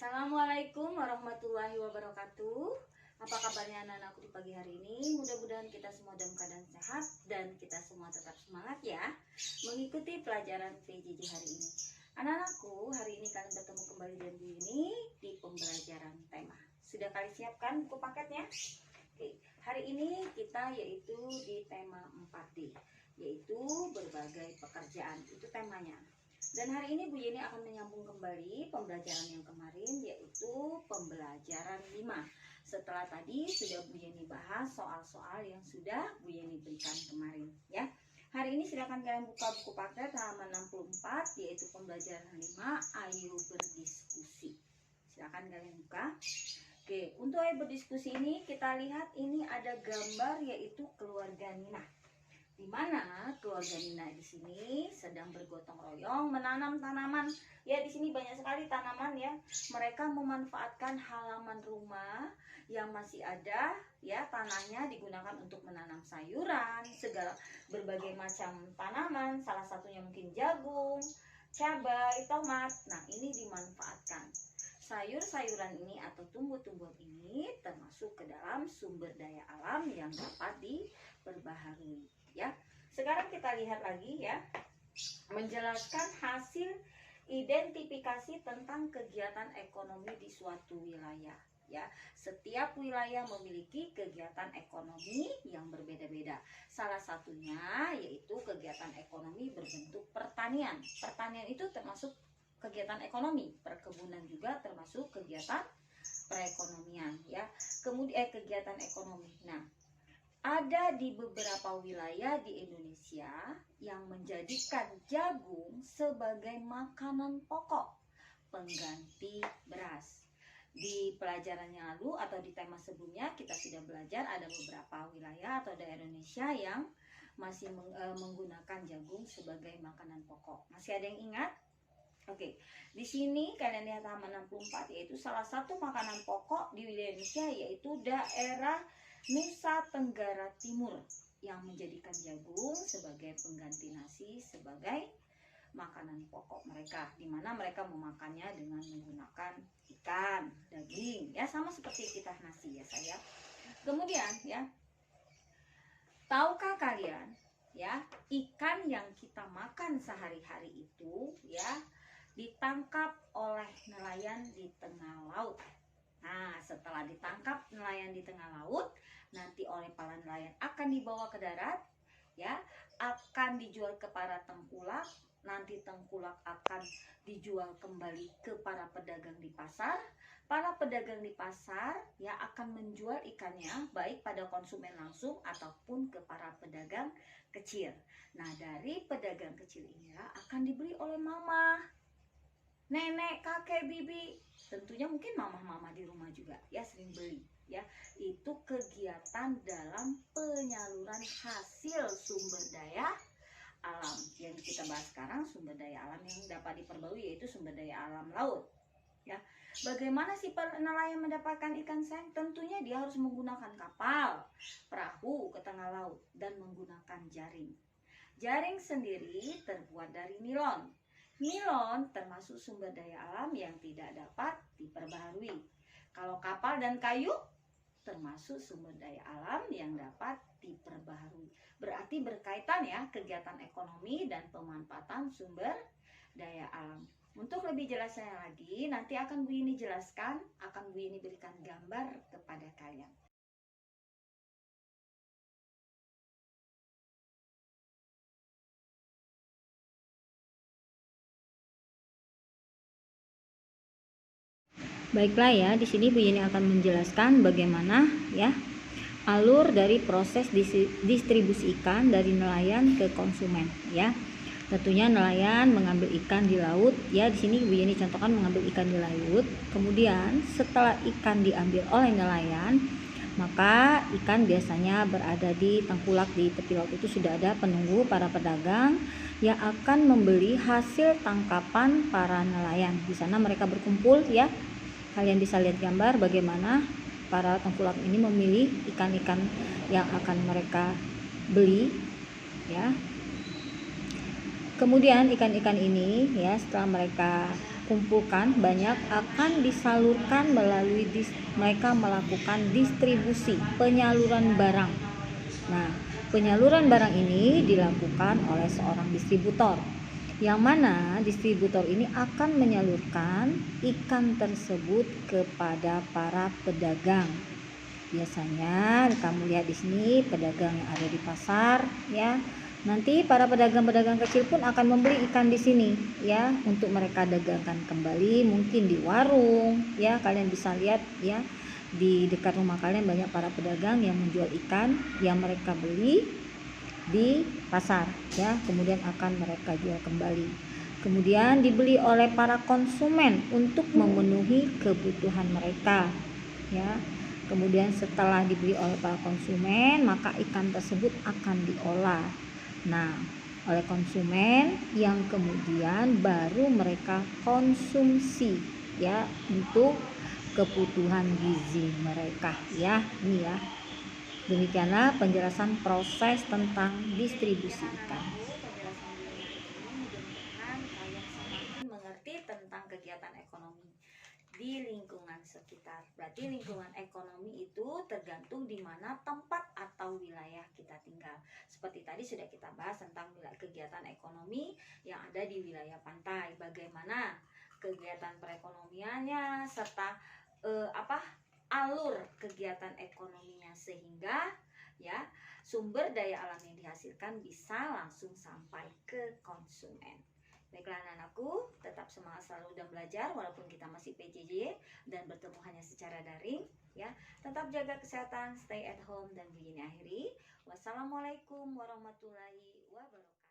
Assalamualaikum warahmatullahi wabarakatuh. Apa kabarnya anak-anakku di pagi hari ini? Mudah-mudahan kita semua dalam keadaan sehat dan kita semua tetap semangat ya mengikuti pelajaran PJJ hari ini. Anak-anakku, hari ini kalian bertemu kembali dengan Bu Yuni di pembelajaran tema. Sudah kalian siapkan buku paketnya? Oke, hari ini kita yaitu di tema 4D, yaitu berbagai pekerjaan. Itu temanya. Dan hari ini Bu Yeni akan menyambung kembali pembelajaran yang kemarin, yaitu pembelajaran 5. Setelah tadi sudah Bu Yeni bahas soal-soal yang sudah Bu Yeni berikan kemarin ya. Hari ini silakan kalian buka buku paket halaman 64, yaitu pembelajaran 5, ayo berdiskusi. Silakan kalian buka. Oke, untuk ayo berdiskusi ini kita lihat ini ada gambar yaitu keluarga Nina. Di mana keluarga Nina di sini sedang bergotong royong menanam tanaman. Ya, di sini banyak sekali tanaman ya. Mereka memanfaatkan halaman rumah yang masih ada ya, tanahnya digunakan untuk menanam sayuran, segala berbagai macam tanaman, salah satunya mungkin jagung, cabai, tomat. Nah, ini dimanfaatkan. Sayur-sayuran ini atau tumbuh-tumbuhan ini termasuk ke dalam sumber daya alam yang dapat diperbaharui. Ya, sekarang kita lihat lagi ya, menjelaskan hasil identifikasi tentang kegiatan ekonomi di suatu wilayah. Ya, setiap wilayah memiliki kegiatan ekonomi yang berbeda-beda. Salah satunya yaitu kegiatan ekonomi berbentuk pertanian. Pertanian itu termasuk kegiatan ekonomi, perkebunan juga termasuk kegiatan perekonomian. Ya, kemudian kegiatan ekonomi. Nah, ada di beberapa wilayah di Indonesia yang menjadikan jagung sebagai makanan pokok pengganti beras. Di pelajaran yang lalu atau di tema sebelumnya kita sudah belajar ada beberapa wilayah atau daerah Indonesia yang masih menggunakan jagung sebagai makanan pokok. Masih ada yang ingat? Oke, di sini kalian lihat halaman 64, yaitu salah satu makanan pokok di wilayah Indonesia yaitu daerah Nusa Tenggara Timur yang menjadikan jagung sebagai pengganti nasi sebagai makanan pokok mereka, di mana mereka memakannya dengan menggunakan ikan, daging, ya sama seperti kita nasi ya saya. Kemudian ya, tahukah kalian ya, ikan yang kita makan sehari-hari itu ya ditangkap oleh nelayan di tengah laut. Nah, setelah ditangkap nelayan di tengah laut, nanti oleh para nelayan akan dibawa ke darat, ya, akan dijual ke para tengkulak. Nanti tengkulak akan dijual kembali ke para pedagang di pasar. Para pedagang di pasar ya akan menjual ikannya baik pada konsumen langsung ataupun ke para pedagang kecil. Nah, dari pedagang kecil inilah akan dibeli oleh mama, nenek, kakek, bibi, tentunya mungkin mama-mama di rumah juga ya sering beli ya. Itu kegiatan dalam penyaluran hasil sumber daya alam yang kita bahas sekarang. Sumber daya alam yang dapat diperbarui yaitu sumber daya alam laut ya. Bagaimana si nelayan mendapatkan ikan sayang? Tentunya dia harus menggunakan kapal, perahu ke tengah laut dan menggunakan jaring. Jaring sendiri terbuat dari nilon. Nilon termasuk sumber daya alam yang tidak dapat diperbaharui. Kalau kapal dan kayu termasuk sumber daya alam yang dapat diperbaharui. Berarti berkaitan ya kegiatan ekonomi dan pemanfaatan sumber daya alam. Untuk lebih jelasnya lagi, nanti akan Bu Yuni jelaskan, akan Bu Yuni berikan gambar kepada kalian. Baiklah ya, di sini Bu Yeni akan menjelaskan bagaimana ya alur dari proses distribusi ikan dari nelayan ke konsumen ya. Tentunya nelayan mengambil ikan di laut ya. Di sini Bu Yeni contohkan mengambil ikan di laut. Kemudian setelah ikan diambil oleh nelayan, maka ikan biasanya berada di tengkulak. Di tepi laut itu sudah ada penunggu para pedagang yang akan membeli hasil tangkapan para nelayan. Di sana mereka berkumpul ya. Kalian bisa lihat gambar bagaimana para tengkulak ini memilih ikan-ikan yang akan mereka beli ya. Kemudian ikan-ikan ini ya setelah mereka kumpulkan banyak akan disalurkan melalui mereka melakukan distribusi, penyaluran barang. Nah, penyaluran barang ini dilakukan oleh seorang distributor, yang mana distributor ini akan menyalurkan ikan tersebut kepada para pedagang. Biasanya kamu lihat di sini pedagang yang ada di pasar, ya. Nanti para pedagang-pedagang kecil pun akan membeli ikan di sini, ya, untuk mereka dagangkan kembali, mungkin di warung, ya. Kalian bisa lihat, ya, di dekat rumah kalian banyak para pedagang yang menjual ikan yang mereka beli di pasar, ya. Kemudian akan mereka jual kembali. Kemudian dibeli oleh para konsumen untuk memenuhi kebutuhan mereka, ya. Kemudian setelah dibeli oleh para konsumen, maka ikan tersebut akan diolah. Nah, oleh konsumen yang kemudian baru mereka konsumsi, ya, untuk kebutuhan gizi mereka, ya. Ini ya. Demikianlah penjelasan proses tentang distribusi ikan. Penjelasan beliau hari ini mudah-mudahan kalian semakin mengerti tentang kegiatan ekonomi di lingkungan sekitar. Berarti lingkungan ekonomi itu tergantung di mana tempat atau wilayah kita tinggal. Seperti tadi sudah kita bahas tentang kegiatan ekonomi yang ada di wilayah pantai. Bagaimana kegiatan perekonomiannya serta alur kegiatan ekonominya, sehingga ya sumber daya alam yang dihasilkan bisa langsung sampai ke konsumen. Baiklah anak-anakku, tetap semangat selalu dan belajar walaupun kita masih PJJ dan bertemu hanya secara daring, ya. Tetap jaga kesehatan, stay at home, dan begini akhiri. Wassalamualaikum warahmatullahi wabarakatuh.